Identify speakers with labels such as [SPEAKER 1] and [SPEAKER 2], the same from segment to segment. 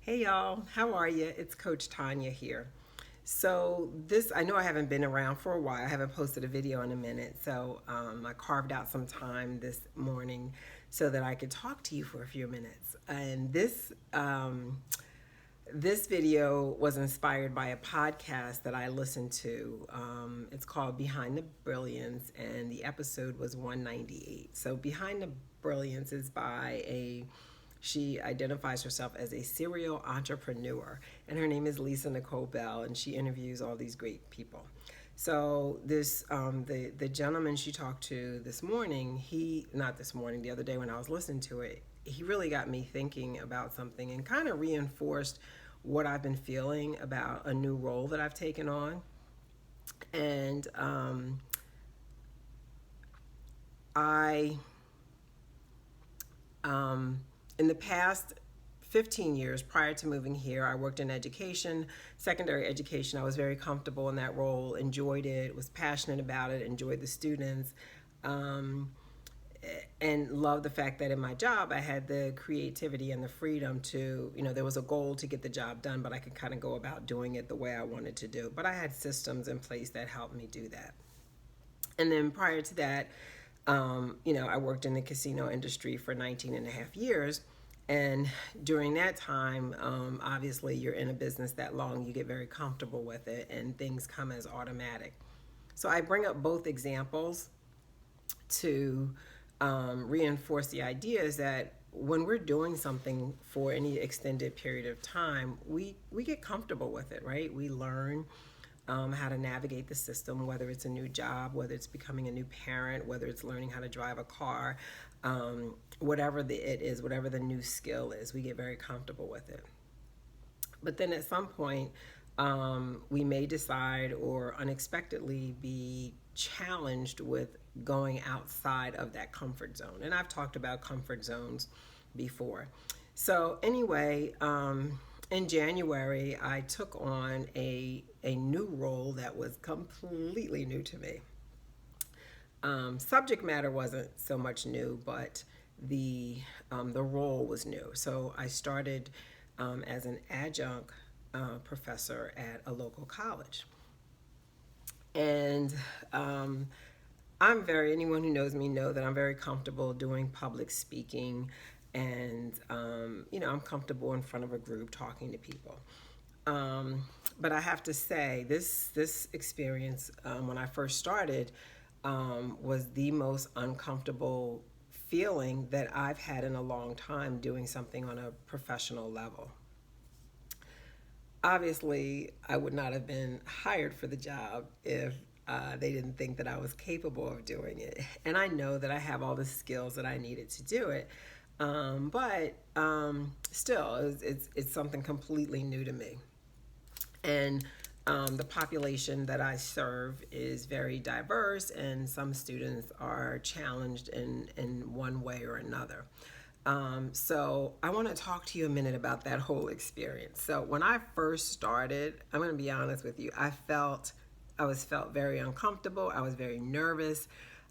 [SPEAKER 1] Hey y'all, how are you? It's Coach Tanya here. I know I haven't been around for a while. I haven't posted a video in a minute. I carved out some time this morning so that I could talk to you for a few minutes. This video was inspired by a podcast that I listened to. It's called Behind the Brilliance, and the episode was 198. So, Behind the Brilliance is by she identifies herself as a serial entrepreneur, and her name is Lisa Nicole Bell, and she interviews all these great people. So the gentleman she talked to this morning, he not this morning, the other day when I was listening to it, he really got me thinking about something and kind of reinforced what I've been feeling about a new role that I've taken on. And I in the past 15 years prior to moving here, I worked in education, secondary education. I was very comfortable in that role, enjoyed it, was passionate about it, enjoyed the students, and loved the fact that in my job I had the creativity and the freedom to, there was a goal to get the job done, but I could kind of go about doing it the way I wanted to do. But I had systems in place that helped me do that. And then prior to that, I worked in the casino industry for 19 and a half years. And during that time, obviously, you're in a business that long, you get very comfortable with it, and things come as automatic. So I bring up both examples to reinforce the idea is that when we're doing something for any extended period of time, we get comfortable with it, right? We learn how to navigate the system, whether it's a new job, whether it's becoming a new parent, whether it's learning how to drive a car, whatever it is, whatever the new skill is, we get very comfortable with it. But then at some point, we may decide or unexpectedly be challenged with going outside of that comfort zone. And I've talked about comfort zones before. So anyway, in January, I took on a new role that was completely new to me. Subject matter wasn't so much new, but the role was new. So I started as an adjunct professor at a local college, and anyone who knows me know that I'm very comfortable doing public speaking, and I'm comfortable in front of a group talking to people. But I have to say, this experience when I first started was the most uncomfortable feeling that I've had in a long time doing something on a professional level. Obviously, I would not have been hired for the job if they didn't think that I was capable of doing it. And I know that I have all the skills that I needed to do it. But still, it's something completely new to me. And the population that I serve is very diverse, and some students are challenged in one way or another. So I want to talk to you a minute about that whole experience. So when I first started, I'm going to be honest with you, I felt very uncomfortable. I was very nervous.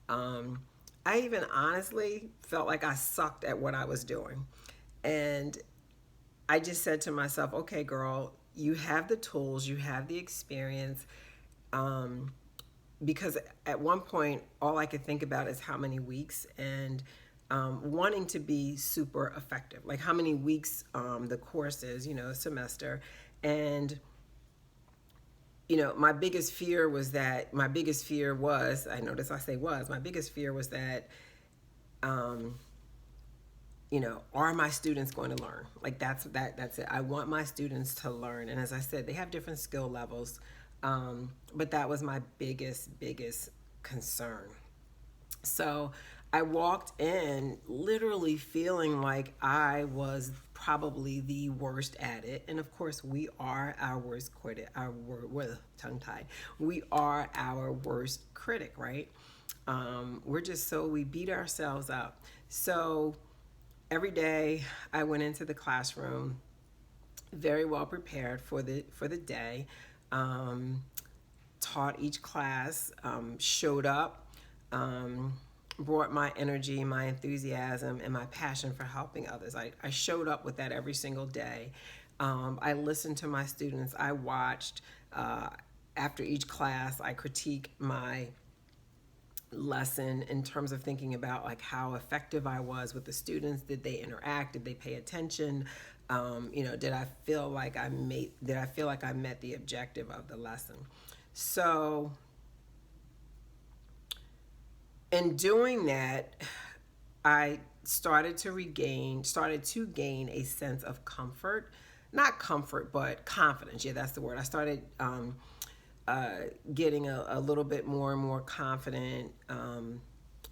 [SPEAKER 1] I even honestly felt like I sucked at what I was doing. And I just said to myself, okay, girl, you have the tools, you have the experience. Because at one point, all I could think about is how many weeks, and wanting to be super effective. Like how many weeks the course is, a semester. And my biggest fear was, my biggest fear was that, are my students going to learn? Like that's it. I want my students to learn. And as I said, they have different skill levels. But that was my biggest concern. So I walked in literally feeling like I was probably the worst at it. And of course, we are our worst critic. Tongue-tied. We are our worst critic, right? We beat ourselves up. So every day I went into the classroom very well prepared for the day. Taught each class, showed up, brought my energy, my enthusiasm, and my passion for helping others. I showed up with that every single day. I listened to my students. I watched, after each class, I critique my lesson in terms of thinking about like how effective I was with the students. Did they interact? Did they pay attention? Did I feel like I met the objective of the lesson? So in doing that, I started to gain a sense of comfort, not comfort, but confidence. Yeah, that's the word. I started getting a little bit more and more confident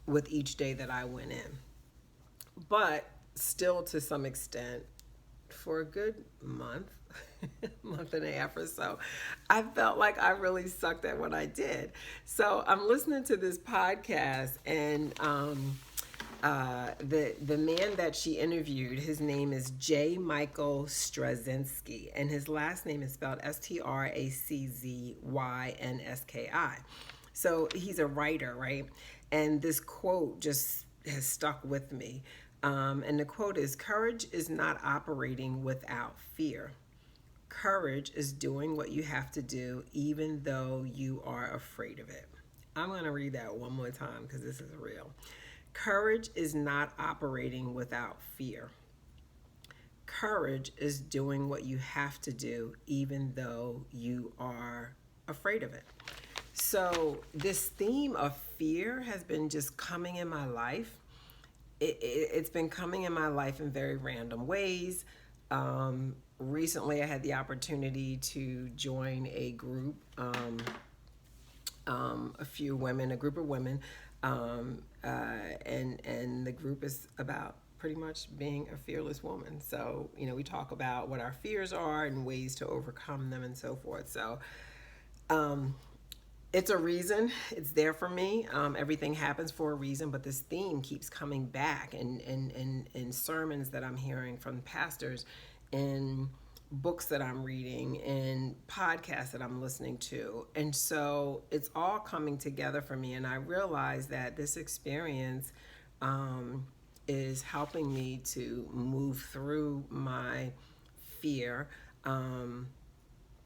[SPEAKER 1] with each day that I went in. But still, to some extent, for a good month, month and a half or so, I felt like I really sucked at what I did. So I'm listening to this podcast, and the man that she interviewed, his name is J. Michael Straczynski, and his last name is spelled Straczynski. So he's a writer, right? And this quote just has stuck with me. And the quote is, "Courage is not operating without fear. Courage is doing what you have to do even though you are afraid of it." I'm going to read that one more time because this is real. Courage is not operating without fear. Courage is doing what you have to do even though you are afraid of it. So this theme of fear has been just coming in my life. It's been coming in my life in very random ways. Recently, I had the opportunity to join a group, a group of women, and the group is about pretty much being a fearless woman. So, we talk about what our fears are and ways to overcome them and so forth. So, it's a reason. It's there for me. Everything happens for a reason, but this theme keeps coming back in sermons that I'm hearing from pastors, in books that I'm reading, in podcasts that I'm listening to. And so it's all coming together for me. And I realize that this experience is helping me to move through my fear.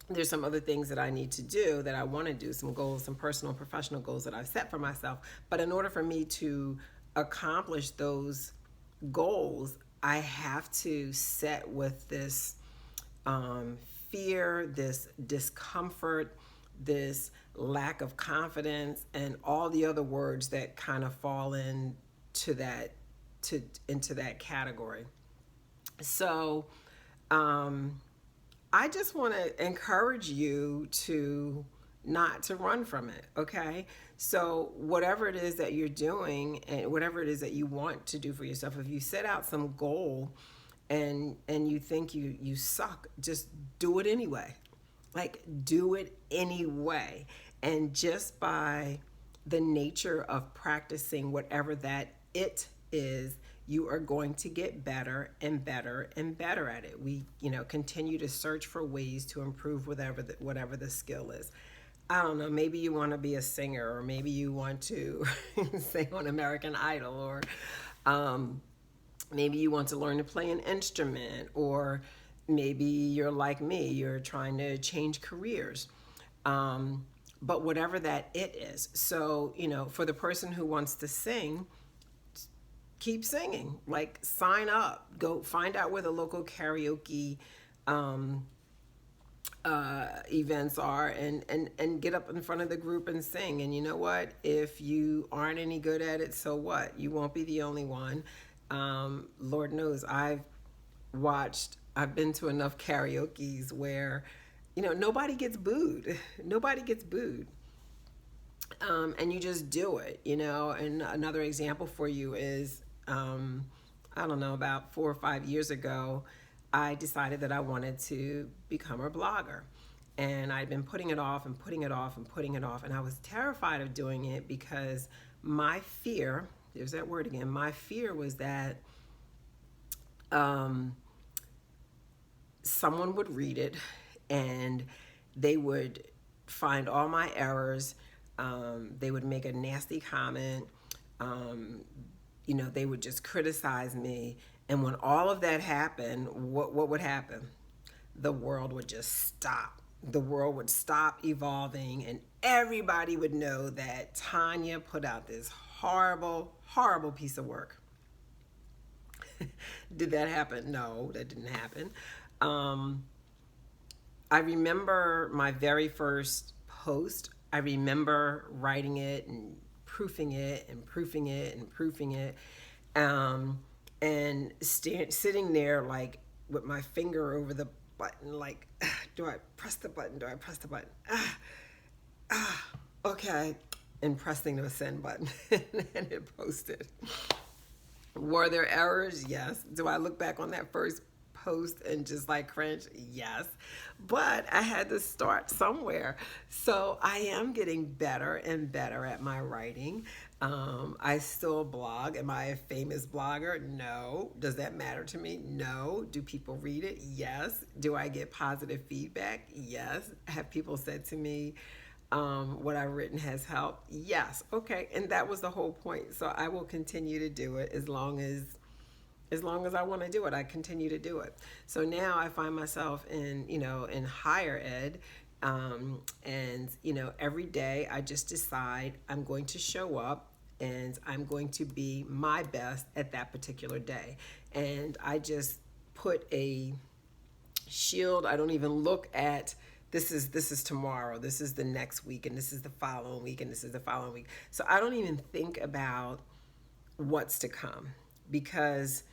[SPEAKER 1] There's some other things that I need to do, that I want to do, some goals, some personal and professional goals that I've set for myself. But in order for me to accomplish those goals, I have to set with this fear, this discomfort, this lack of confidence, and all the other words that kind of fall into that category. So, I just want to encourage you to not to run from it, okay? So whatever it is that you're doing and whatever it is that you want to do for yourself, if you set out some goal and you think you suck, just do it anyway. Like, do it anyway. And just by the nature of practicing whatever that it is, you are going to get better and better and better at it. We, continue to search for ways to improve whatever the skill is. I don't know, maybe you want to be a singer, or maybe you want to sing on American Idol, or maybe you want to learn to play an instrument, or maybe you're like me, you're trying to change careers. But whatever that it is. So, for the person who wants to sing, keep singing. Like, sign up, go find out where the local karaoke events are, and get up in front of the group and sing. And you know what? If you aren't any good at it, so what? You won't be the only one. Lord knows I've been to enough karaoke's where, nobody gets booed. Nobody gets booed. And you just do it, And another example for you is, I don't know, about 4 or 5 years ago, I decided that I wanted to become a blogger. And I'd been putting it off and putting it off and putting it off. And I was terrified of doing it because my fear, there's that word again, my fear was that someone would read it and they would find all my errors. They would make a nasty comment. They would just criticize me. And when all of that happened, what would happen? the world would just stop. The world would stop evolving, and everybody would know that Tanya put out this horrible, horrible piece of work. Did that happen? No, that didn't happen. Um, I remember my very first post. I remember writing it and proofing it and proofing it and proofing it, and sitting there like with my finger over the button, like, do I press the button? Do I press the button? Okay, and pressing the send button, and it posted. Were there errors? Yes. Do I look back on that first post and just like cringe? Yes. But I had to start somewhere. So I am getting better and better at my writing. I still blog. Am I a famous blogger? No. Does that matter to me? No. Do people read it? Yes. Do I get positive feedback? Yes. Have people said to me, what I've written has helped? Yes. Okay. And that was the whole point. So I will continue to do it as long as I want to do it. I continue to do it. So now I find myself in higher ed. And every day I just decide I'm going to show up and I'm going to be my best at that particular day. And I just put a shield. I don't even look at this is tomorrow, this is the next week, and this is the following week, and this is the following week. So I don't even think about what's to come, because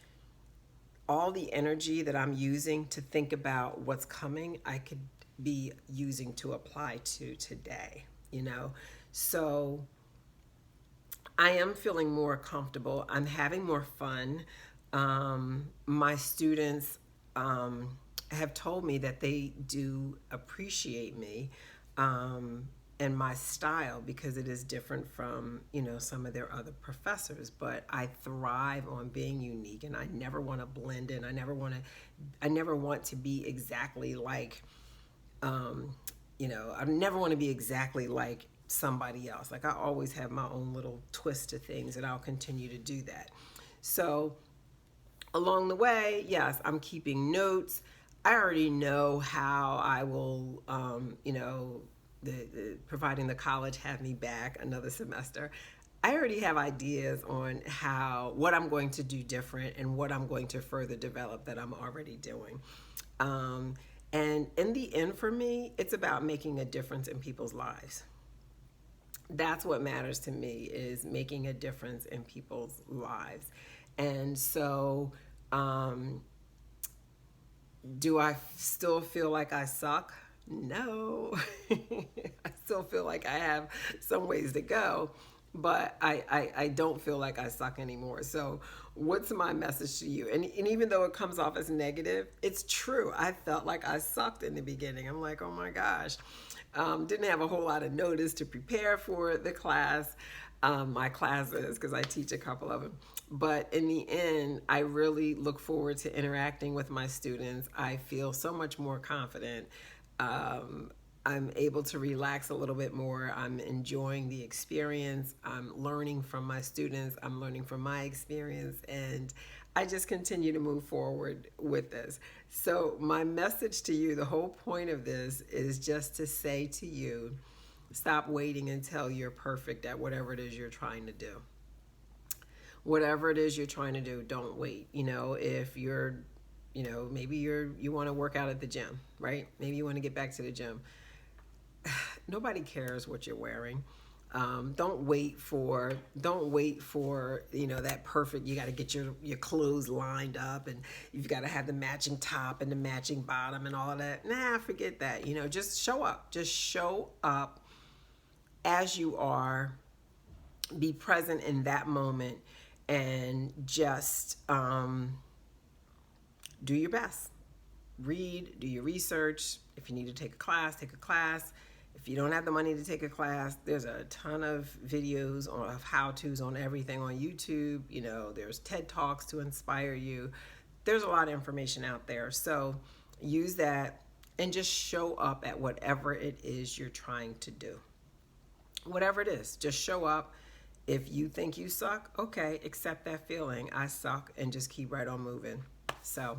[SPEAKER 1] all the energy that I'm using to think about what's coming, I could be using to apply to today. So I am feeling more comfortable. I'm having more fun. My students have told me that they do appreciate me and my style, because it is different from some of their other professors. But I thrive on being unique, and I never want to blend in. I never want to be exactly like I never want to be exactly like somebody else. Like, I always have my own little twist to things, and I'll continue to do that. So along the way, yes, I'm keeping notes. I already know how I will, providing the college have me back another semester. I already have ideas on what I'm going to do different and what I'm going to further develop that I'm already doing. And in the end, for me, it's about making a difference in people's lives. That's what matters to me, is making a difference in people's lives. And so, do I still feel like I suck? No. I still feel like I have some ways to go, but I don't feel like I suck anymore. So what's my message to you? And even though it comes off as negative, it's true. I felt like I sucked in the beginning. I'm like, oh my gosh. Didn't have a whole lot of notice to prepare for the class, my classes, because I teach a couple of them. But in the end, I really look forward to interacting with my students. I feel so much more confident. I'm able to relax a little bit more. I'm enjoying the experience. I'm learning from my students. I'm learning from my experience. And I just continue to move forward with this. So my message to you, the whole point of this is just to say to you, stop waiting until you're perfect at whatever it is you're trying to do. Whatever it is you're trying to do, don't wait. If you're, maybe you want to work out at the gym, right? Maybe you want to get back to the gym. Nobody cares what you're wearing. Don't wait for that perfect. You got to get your clothes lined up, and you've got to have the matching top and the matching bottom and all of that. Nah, forget that. Just show up. Just show up as you are. Be present in that moment, and just do your best. Read, do your research. If you need to take a class, take a class. If you don't have the money to take a class, there's a ton of videos of how-tos on everything on YouTube. There's TED Talks to inspire you. There's a lot of information out there. So use that and just show up at whatever it is you're trying to do. Whatever it is, just show up. If you think you suck, okay, accept that feeling. I suck, and just keep right on moving. So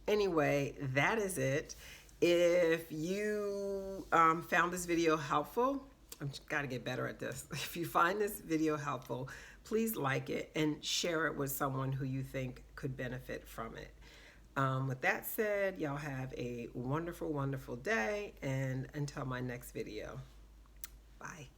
[SPEAKER 1] anyway, that is it. If you found this video helpful, I've got to get better at this. If you find this video helpful, please like it and share it with someone who you think could benefit from it. With that said, y'all have a wonderful, wonderful day, and until my next video, bye.